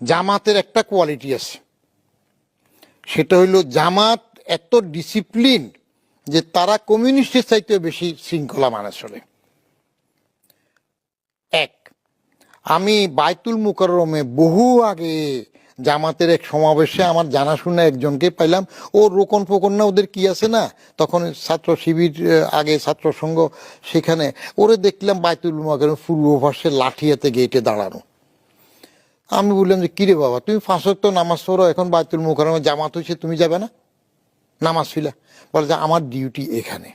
জামাতের একটা কোয়ালিটি আছে, সেটা হইলো জামাত এত ডিসিপ্লিন যে তারা কমিউনিস্টের চাইতেও বেশি শৃঙ্খলা মানে চলে। এক, আমি বাইতুল মুকাররমে বহু আগে জামাতের এক সমাবেশে আমার জানাশোনা একজনকে পাইলাম। ও রোকন ফোকন না, ওদের কি আছে না, তখন ছাত্র শিবির, আগে ছাত্র সংঘ, সেখানে ওরে দেখলাম বাইতুল মুকাররমে পূর্ব পাশে লাঠি হাতে গেটে দাঁড়ানো। আমি বললাম যে কিরে বাবা, তুমি 5 ওয়াক্ত নামাজ পড়ো, এখন বাইতুল মুকাররমে জামাত হয়েছে, তুমি যাবে না নামাজ ফিলা? বলে যে আমার ডিউটি এখানে,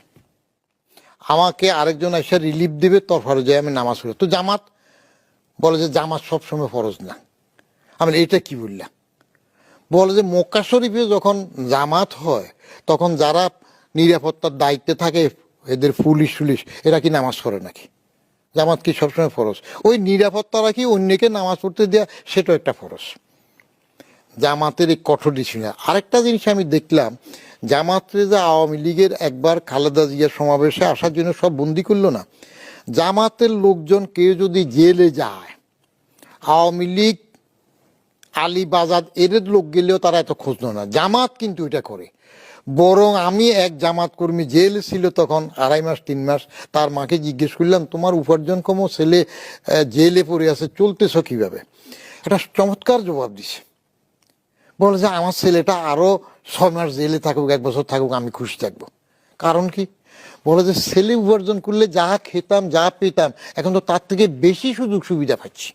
আমাকে আরেকজন এসে রিলিফ দেবে, তোর ফরজ আমি নামাজ পড়ি। তো জামাত? বলে যে জামাত সবসময় ফরজ না। আমি এটা কি বললাম? বলে যে মক্কা শরীফে যখন জামাত হয় তখন যারা নিরাপত্তার দায়িত্বে থাকে, এদের পুলিশ টুলিশ, এরা কি নামাজ পড়ে নাকি? জামাত কি সবসময় ফরজ? ওই নিরাপত্তা রাখি অন্যকে নামাজ পড়তে দেওয়া, সেটাও একটা ফরজ। জামাতের এই কঠোর ডিসিশন। আরেকটা জিনিস আমি দেখলাম, জামাতের যে আওয়ামী লীগের একবার খালেদা জিয়ার সমাবেশে আসার জন্য সব বন্দি করলো না, জামাতের লোকজন কেউ যদি জেলে যায়, আওয়ামী লীগ আলী বাজাদ এদের লোক গেলেও তারা এত খোঁজ না। জামাত কিন্তু এটা করে। বরং আমি এক জামাত কর্মী জেল ছিল তখন 2.5 মাস 3 মাস, তার মাকে জিজ্ঞেস করলাম, তোমার উপার্জন কম, ছেলে জেলে পড়ে আছে, চলতেছ কিভাবে? একটা চমৎকার জবাব দিছে। বলে যে আমার ছেলেটা আরো 6 মাস জেলে থাকুক, 1 বছর থাকুক, আমি খুশি থাকবো। কারণ কি? বলে যে ছেলে উপার্জন করলে যা খেতাম যা পেতাম, এখন তো তার থেকে বেশি সুযোগ সুবিধা পাচ্ছি।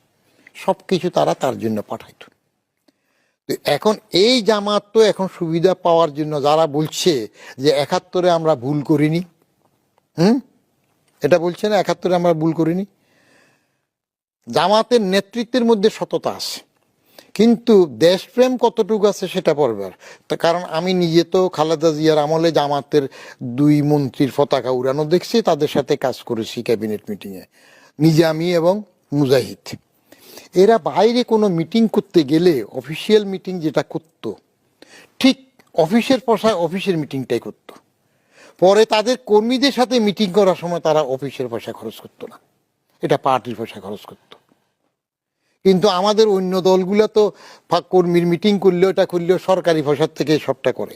সবকিছু তারা তার জন্য পাঠাইতো। এখন এই জামাত তো এখন সুবিধা পাওয়ার জন্য যারা বলছে যে 71-এ আমরা ভুল করিনি, এটা বলছে না 71-এ আমরা ভুল করিনি। জামাতের নেতৃত্বের মধ্যে সততা আছে, কিন্তু দেশপ্রেম কতটুকু আছে সেটা পড়বার। কারণ আমি নিজে তো খালেদা জিয়ার আমলে জামাতের 2 মন্ত্রীর পতাকা উড়ানো দেখছি, তাদের সাথে কাজ করেছি ক্যাবিনেট মিটিংয়ে, নিজামী এবং মুজাহিদ। এরা বাইরে কোনো মিটিং করতে গেলে অফিসিয়াল মিটিং যেটা করত, ঠিক অফিসের পয়সায় অফিসের মিটিংটাই করত। পরে তাদের কর্মীদের সাথে মিটিং করার সময় তারা অফিসের পয়সা খরচ করতো না, এটা পার্টির পয়সা খরচ করত। কিন্তু আমাদের অন্য দলগুলো তো কর্মীর মিটিং করলেও, এটা করলেও সরকারি পয়সার থেকে সবটা করে।